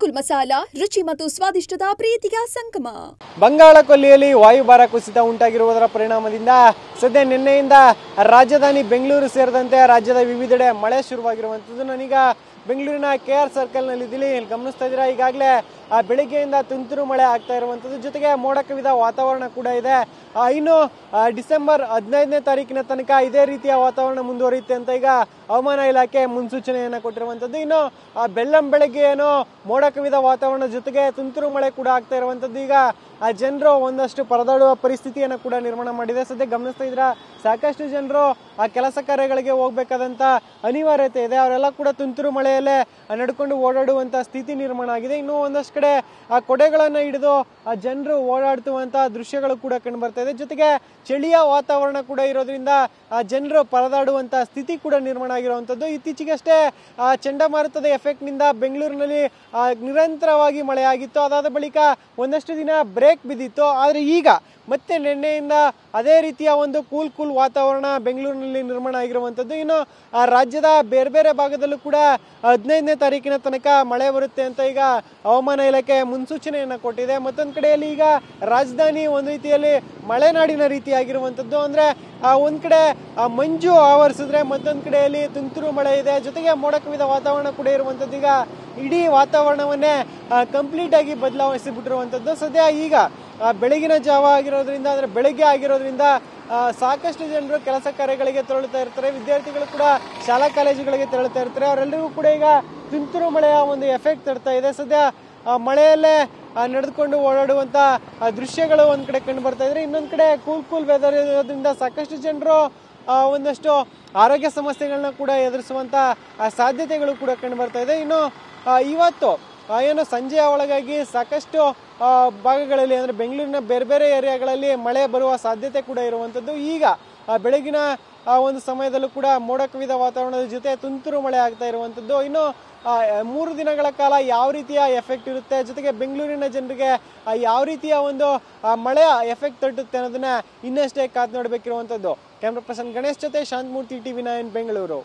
ಗೋಕುಲ್ ಮಸಾಲಾ ರುಚಿ ಮತ್ತು ಸ್ವಾದಿಷ್ಟದ ಪ್ರೀತಿಯ ಸಂಗಮ. ಬಂಗಾಳ ಕೊಲ್ಲಿಯಲ್ಲಿ ವಾಯುಭಾರ ಕುಸಿತ ಉಂಟಾಗಿರುವುದರ ಪರಿಣಾಮದಿಂದ ಸದ್ಯ ನಿನ್ನೆಯಿಂದ ರಾಜಧಾನಿ ಬೆಂಗಳೂರು ಸೇರಿದಂತೆ ರಾಜ್ಯದ ವಿವಿಧೆಡೆ ಮಳೆ ಶುರುವಾಗಿರುವಂಥದ್ದು. ನಾನೀಗ ಬೆಂಗಳೂರಿನ KR ಸರ್ಕಲ್ನಲ್ಲಿದ್ದೀನಿ. ಇಲ್ಲಿ ಗಮನಿಸ್ತಾ ಇದ್ದೀರಾ, ಈಗಾಗಲೇ ಬೆಳಿಗ್ಗೆಯಿಂದ ತುಂತುರು ಮಳೆ ಆಗ್ತಾ ಇರುವಂಥದ್ದು, ಜೊತೆಗೆ ಮೋಡ ಕವಿದ ವಾತಾವರಣ ಕೂಡ ಇದೆ. ಇನ್ನು ಡಿಸೆಂಬರ್ 15ನೇ ತಾರೀಕಿನ ತನಕ ಇದೇ ರೀತಿಯ ವಾತಾವರಣ ಮುಂದುವರಿಯುತ್ತೆ ಅಂತ ಈಗ ಹವಾಮಾನ ಇಲಾಖೆ ಮುನ್ಸೂಚನೆಯನ್ನು ಕೊಟ್ಟಿರುವಂಥದ್ದು. ಇನ್ನು ಬೆಳ್ಳಂಬೆಳಗ್ಗೆ ಏನೋ ಮೋಡ ಕವಿದ ವಾತಾವರಣ ಜೊತೆಗೆ ತುಂತುರು ಮಳೆ ಕೂಡ ಆಗ್ತಾ ಇರುವಂಥದ್ದು ಈಗ ಜನರು ಒಂದಷ್ಟು ಪರದಾಡುವ ಪರಿಸ್ಥಿತಿಯನ್ನು ಕೂಡ ನಿರ್ಮಾಣ ಮಾಡಿದೆ. ಸದ್ಯ ಗಮನಿಸ್ತಾ ಇದ್ದೀರಾ, ಸಾಕಷ್ಟು ಜನರು ಆ ಕೆಲಸ ಕಾರ್ಯಗಳಿಗೆ ಹೋಗ್ಬೇಕಾದಂತ ಅನಿವಾರ್ಯತೆ ಇದೆ. ಅವರೆಲ್ಲ ಕೂಡ ತುಂತುರು ಮಳೆಯಲ್ಲೇ ನಡ್ಕೊಂಡು ಓಡಾಡುವಂತ ಸ್ಥಿತಿ ನಿರ್ಮಾಣ ಆಗಿದೆ. ಇನ್ನು ಒಂದಷ್ಟು ಕಡೆ ಆ ಕೊಡೆಗಳನ್ನ ಹಿಡಿದು ಆ ಜನರು ಓಡಾಡುವಂತಹ ದೃಶ್ಯಗಳು ಕೂಡ ಕಂಡು ಬರ್ತಾ ಇದೆ. ಜೊತೆಗೆ ಚಳಿಯ ವಾತಾವರಣ ಕೂಡ ಇರೋದ್ರಿಂದ ಆ ಜನರು ಪರದಾಡುವಂತ ಸ್ಥಿತಿ ಕೂಡ ನಿರ್ಮಾಣ ಆಗಿರುವಂತದ್ದು. ಇತ್ತೀಚೆಗಷ್ಟೇ ಆ ಚಂಡಮಾರುತದ ಎಫೆಕ್ಟ್ ನಿಂದ ಬೆಂಗಳೂರಿನಲ್ಲಿ ನಿರಂತರವಾಗಿ ಮಳೆ ಆಗಿತ್ತು. ಅದಾದ ಬಳಿಕ ಒಂದಷ್ಟು ದಿನ ಬ್ರೇಕ್ ಬಿದ್ದಿತ್ತು. ಆದ್ರೆ ಈಗ ಮತ್ತೆ ನಿನ್ನೆಯಿಂದ ಅದೇ ರೀತಿಯ ಒಂದು ಕೂಲ್ ವಾತಾವರಣ ಬೆಂಗಳೂರಿನಲ್ಲಿ ನಿರ್ಮಾಣ ಆಗಿರುವಂಥದ್ದು. ಇನ್ನು ಆ ರಾಜ್ಯದ ಬೇರೆ ಬೇರೆ ಭಾಗದಲ್ಲೂ ಕೂಡ 15ನೇ ತಾರೀಕಿನ ತನಕ ಮಳೆ ಬರುತ್ತೆ ಅಂತ ಈಗ ಹವಾಮಾನ ಇಲಾಖೆ ಮುನ್ಸೂಚನೆಯನ್ನು ಕೊಟ್ಟಿದೆ. ಮತ್ತೊಂದು ಕಡೆಯಲ್ಲಿ ಈಗ ರಾಜಧಾನಿ ಒಂದು ರೀತಿಯಲ್ಲಿ ಮಲೆನಾಡಿನ ರೀತಿಯಾಗಿರುವಂಥದ್ದು. ಅಂದ್ರೆ ಒಂದ್ ಕಡೆ ಮಂಜು ಆವರಿಸಿದ್ರೆ ಮತ್ತೊಂದು ಕಡೆಯಲ್ಲಿ ತುಂತುರು ಮಳೆ ಇದೆ, ಜೊತೆಗೆ ಮೋಡ ಕವಿದ ವಾತಾವರಣ ಕೂಡ ಇರುವಂಥದ್ದು. ಈಗ ಇಡೀ ವಾತಾವರಣವನ್ನೇ ಕಂಪ್ಲೀಟ್ ಆಗಿ ಬದಲಾಯಿಸಿ ಬಿಟ್ಟಿರುವಂಥದ್ದು. ಸದ್ಯ ಈಗ ಬೆಳಗಿನ ಜಾವ ಆಗಿರೋದ್ರಿಂದ, ಅಂದ್ರೆ ಬೆಳಗ್ಗೆ ಆಗಿರೋದ್ರಿಂದ ಸಾಕಷ್ಟು ಜನರು ಕೆಲಸ ಕಾರ್ಯಗಳಿಗೆ ತೆರಳುತ್ತಾ ಇರ್ತಾರೆ. ವಿದ್ಯಾರ್ಥಿಗಳು ಕೂಡ ಶಾಲಾ ಕಾಲೇಜುಗಳಿಗೆ ತೆರಳುತ್ತಾ ಇರ್ತಾರೆ. ಅವರೆಲ್ಲರಿಗೂ ಕೂಡ ಈಗ ತುಂತುರು ಮಳೆಯ ಒಂದು ಎಫೆಕ್ಟ್ ತರ್ತಾ ಇದೆ. ಸದ್ಯ ಮಳೆಯಲ್ಲೇ ನಡೆದುಕೊಂಡು ಓಡಾಡುವಂತ ದೃಶ್ಯಗಳು ಒಂದ್ ಕಡೆ ಕಂಡು ಬರ್ತಾ ಇದ್ರೆ, ಇನ್ನೊಂದ್ ಕಡೆ ಕೂಲ್ ವೆದರ್ ಇರೋದ್ರಿಂದ ಸಾಕಷ್ಟು ಜನರು ಒಂದಷ್ಟು ಆರೋಗ್ಯ ಸಮಸ್ಯೆಗಳನ್ನ ಕೂಡ ಎದುರಿಸುವಂತ ಸಾಧ್ಯತೆಗಳು ಕೂಡ ಕಂಡು ಬರ್ತಾ ಇದೆ. ಇನ್ನು ಇವತ್ತು ಏನು ಸಂಜೆಯ ಒಳಗಾಗಿ ಸಾಕಷ್ಟು ಭಾಗಗಳಲ್ಲಿ ಅಂದ್ರೆ ಬೆಂಗಳೂರಿನ ಬೇರೆ ಬೇರೆ ಏರಿಯಾಗಳಲ್ಲಿ ಮಳೆ ಬರುವ ಸಾಧ್ಯತೆ ಕೂಡ ಇರುವಂತದ್ದು. ಈಗ ಬೆಳಗಿನ ಒಂದು ಸಮಯದಲ್ಲೂ ಕೂಡ ಮೋಡ ಕವಿದ ವಾತಾವರಣದ ಜೊತೆ ತುಂತುರು ಮಳೆ ಆಗ್ತಾ ಇರುವಂತದ್ದು. ಇನ್ನು 3 ದಿನಗಳ ಕಾಲ ಯಾವ ರೀತಿಯ ಎಫೆಕ್ಟ್ ಇರುತ್ತೆ, ಜೊತೆಗೆ ಬೆಂಗಳೂರಿನ ಜನರಿಗೆ ಯಾವ ರೀತಿಯ ಒಂದು ಮಳೆಯ ಎಫೆಕ್ಟ್ ತಟ್ಟುತ್ತೆ ಅನ್ನೋದನ್ನ ಇನ್ನಷ್ಟೇ ಕಾದು ನೋಡಬೇಕಿರುವಂತದ್ದು. ಕ್ಯಾಮ್ರಾ ಪರ್ಸನ್ ಗಣೇಶ್ ಜೊತೆ ಶಾಂತಮೂರ್ತಿ, TV9 ಬೆಂಗಳೂರು.